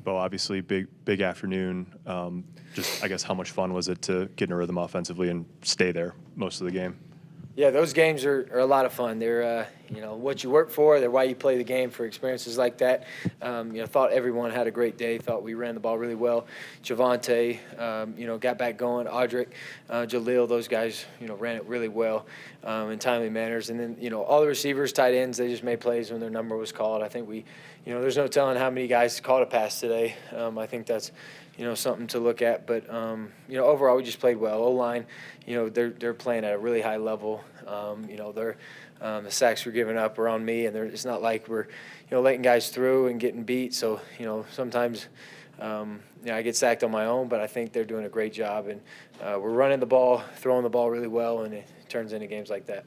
Bo, obviously big afternoon. Just, I guess, how much fun was it to get in a rhythm offensively and stay there most of the game? Yeah, those games are a lot of fun. They're, what you work for. They're why you play the game, for experiences like that. Thought everyone had a great day. Thought we ran the ball really well. Javante, got back going. Audric, Jaleel, those guys, ran it really well in timely manners. And then, all the receivers, tight ends, they just made plays when their number was called. I think we, there's no telling how many guys caught a pass today. I think that's, something to look at. But, overall, we just played well. O-line, they're playing at a really high level. The sacks we're giving up are on me, and it's not like we're, letting guys through and getting beat. So, sometimes, I get sacked on my own, but I think they're doing a great job. And we're running the ball, throwing the ball really well, and it turns into games like that.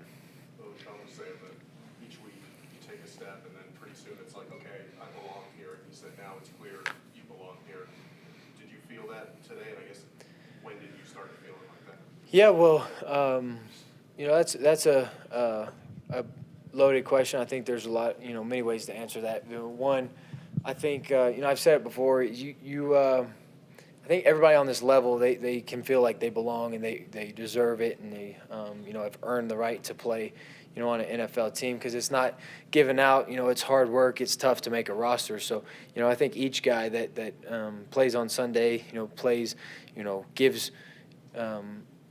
Saying that each week you take a step, and then pretty soon it's like, okay, I belong here. And you said now it's clear you belong here. Did you feel that today? And I guess when did you start feeling like that? Yeah, well, that's a loaded question. I think there's a lot, many ways to answer that. One, I think, I've said it before. I think everybody on this level, they can feel like they belong and they deserve it, and they, have earned the right to play, on an NFL team, because it's not given out. It's hard work. It's tough to make a roster. So, I think each guy that plays on Sunday, plays, gives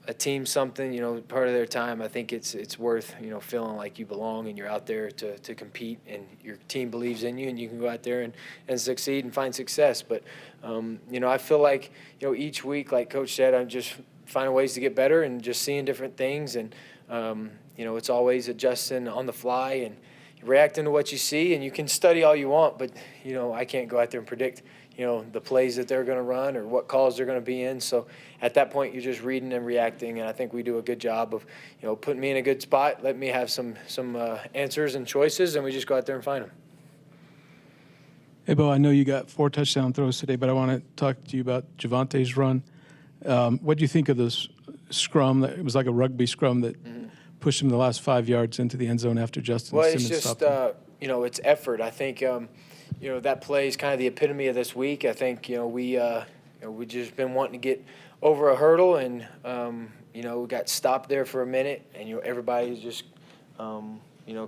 a team something, part of their time. I think it's worth, feeling like you belong and you're out there to compete, and your team believes in you, and you can go out there and succeed and find success. But, I feel like, each week, like Coach said, I'm just finding ways to get better and just seeing different things. And, it's always adjusting on the fly and reacting to what you see. And you can study all you want, but, I can't go out there and predict the plays that they're going to run or what calls they're going to be in. So at that point, you're just reading and reacting, and I think we do a good job of, putting me in a good spot, let me have some answers and choices, and we just go out there and find them. Hey, Bo, I know you got 4 touchdown throws today, but I want to talk to you about Javante's run. What do you think of this scrum? It was like a rugby scrum that pushed him the last 5 yards into the end zone after Justin Simmons stopped him. Well, it's just, it's effort. I think, that play is kind of the epitome of this week. I think, we just been wanting to get over a hurdle, and, we got stopped there for a minute, and, everybody just, kind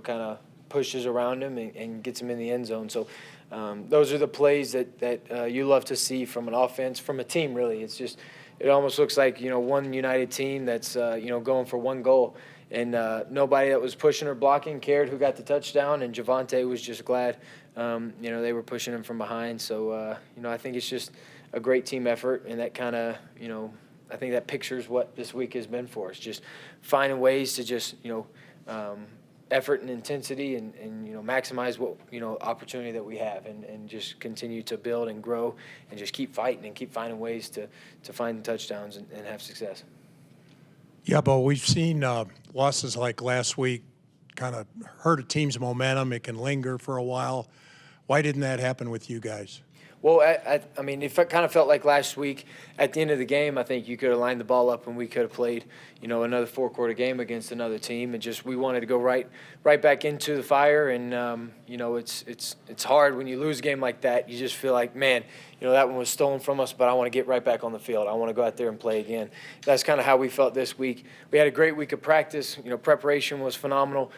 of pushes around him and gets him in the end zone. So those are the plays that you love to see from an offense, from a team, really. It's just, it almost looks like, one united team that's, going for one goal. And nobody that was pushing or blocking cared who got the touchdown, and Javante was just glad, they were pushing him from behind. So, I think it's just a great team effort, and that kind of, I think that pictures what this week has been for us, just finding ways to just, effort and intensity and maximize what, opportunity that we have, and just continue to build and grow and just keep fighting and keep finding ways to find touchdowns and have success. Yeah, but we've seen losses like last week kind of hurt a team's momentum. It can linger for a while. Why didn't that happen with you guys? Well, I mean, it kind of felt like last week at the end of the game, I think you could have lined the ball up and we could have played, another 4-quarter game against another team, and just we wanted to go right back into the fire. And it's hard when you lose a game like that. You just feel like, man, that one was stolen from us, but I want to get right back on the field. I want to go out there and play again. That's kind of how we felt this week. We had a great week of practice. Preparation was phenomenal.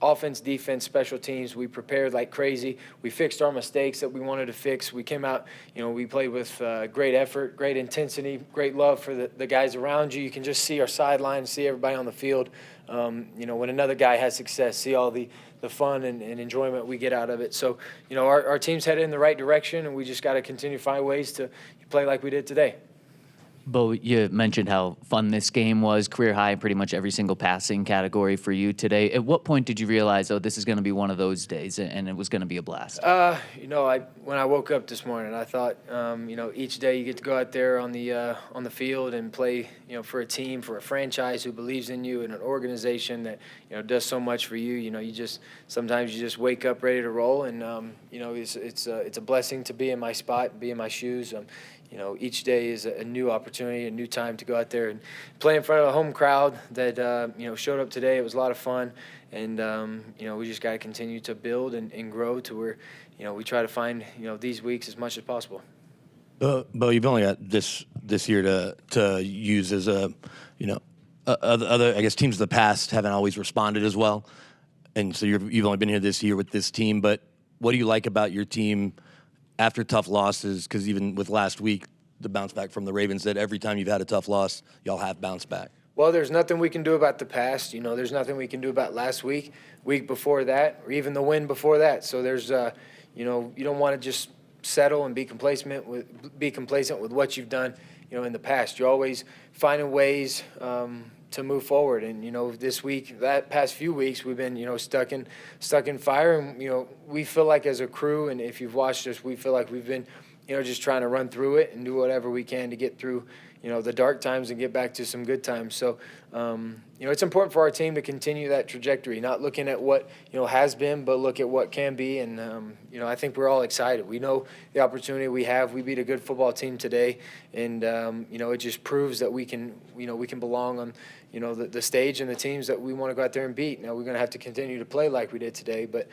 Offense, defense, special teams, we prepared like crazy. We fixed our mistakes that we wanted to fix. We came out, we played with great effort, great intensity, great love for the guys around you. You can just see our sideline, see everybody on the field. When another guy has success, see all the fun and enjoyment we get out of it. So, our team's headed in the right direction, and we just got to continue to find ways to play like we did today. Bo, you mentioned how fun this game was, career high in pretty much every single passing category for you today. At what point did you realize, this is going to be one of those days, and it was going to be a blast? When I woke up this morning, I thought, each day you get to go out there on the field and play, for a team, for a franchise who believes in you, and an organization that, does so much for you. Sometimes you just wake up ready to roll, and it's a blessing to be in my spot, be in my shoes. Each day is a new opportunity, a new time to go out there and play in front of a home crowd that, showed up today. It was a lot of fun. And, we just got to continue to build and grow to where, we try to find, these weeks as much as possible. Bo, you've only got this year to use as other, I guess, teams of the past haven't always responded as well, and so you've only been here this year with this team. But what do you like about your team after tough losses? Because even with last week, the bounce back from the Ravens, that every time you've had a tough loss, y'all have bounced back. Well, there's nothing we can do about the past. There's nothing we can do about last week before that, or even the win before that. So there's, you don't want to just settle and be complacent with what you've done, in the past. You're always finding ways to move forward. And this week, that past few weeks, we've been stuck in fire. And we feel like as a crew, and if you've watched us, we feel like we've been just trying to run through it and do whatever we can to get through the dark times and get back to some good times. So, it's important for our team to continue that trajectory, not looking at what, has been, but look at what can be. And, I think we're all excited. We know the opportunity we have. We beat a good football team today. And, it just proves that we can belong on, the stage and the teams that we want to go out there and beat. Now, we're going to have to continue to play like we did today, but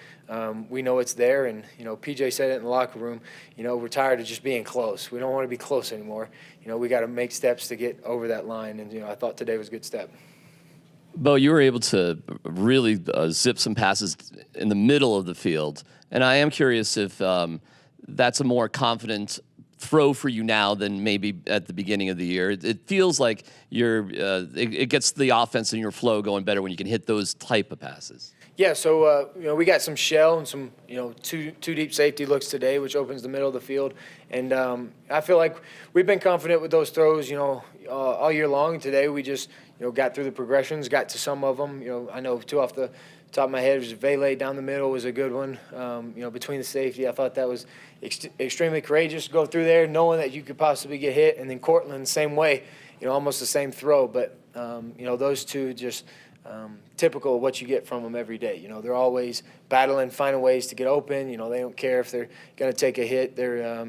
we know it's there. And, PJ said it in the locker room, we're tired of just being close. We don't want to be close anymore. We got to make steps to get over that line. And, I thought today was a good step. Bo, you were able to really zip some passes in the middle of the field. And I am curious if that's a more confident throw for you now than maybe at the beginning of the year. It feels like it gets the offense and your flow going better when you can hit those type of passes. Yeah, so we got some shell and some two deep safety looks today, which opens the middle of the field, and I feel like we've been confident with those throws, all year long. Today we just got through the progressions, got to some of them. I know two off the top of my head was Vele down the middle was a good one. Between the safety, I thought that was extremely courageous to go through there, knowing that you could possibly get hit, and then Cortland same way, almost the same throw, but those two just. Typical of what you get from them every day. They're always battling, finding ways to get open. They don't care if they're going to take a hit. They're,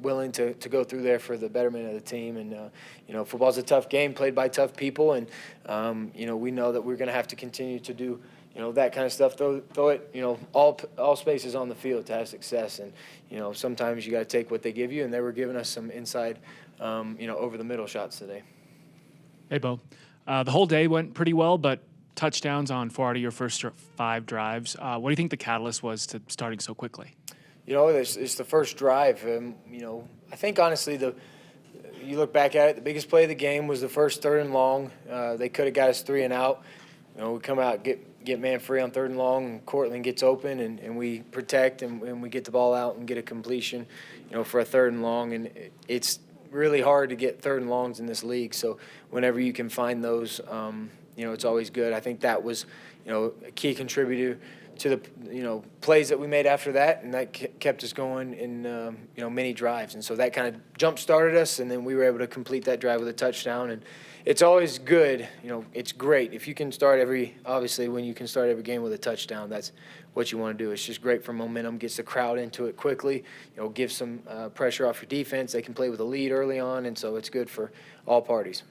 willing to go through there for the betterment of the team. And, football's a tough game played by tough people. And, we know that we're going to have to continue to do, that kind of stuff. Throw it, all spaces on the field to have success. And, sometimes you got to take what they give you. And they were giving us some inside, over the middle shots today. Hey, Bo. The whole day went pretty well, but touchdowns on 4 out of your first 5 drives. What do you think the catalyst was to starting so quickly? It's the first drive. I think honestly, you look back at it, the biggest play of the game was the first 3rd and long. They could have got us 3 and out. We come out, get man free on 3rd and long, and Cortland gets open, and we protect, and we get the ball out and get a completion, for a 3rd and long. And it's really hard to get 3rd and longs in this league. So whenever you can find those, it's always good. I think that was, a key contributor to the, plays that we made after that, and that kept us going in, many drives. And so that kind of jump-started us, and then we were able to complete that drive with a touchdown. And it's always good, it's great. If you can obviously when you can start every game with a touchdown, that's what you want to do. It's just great for momentum, gets the crowd into it quickly, gives some pressure off your defense. They can play with a lead early on, and so it's good for all parties.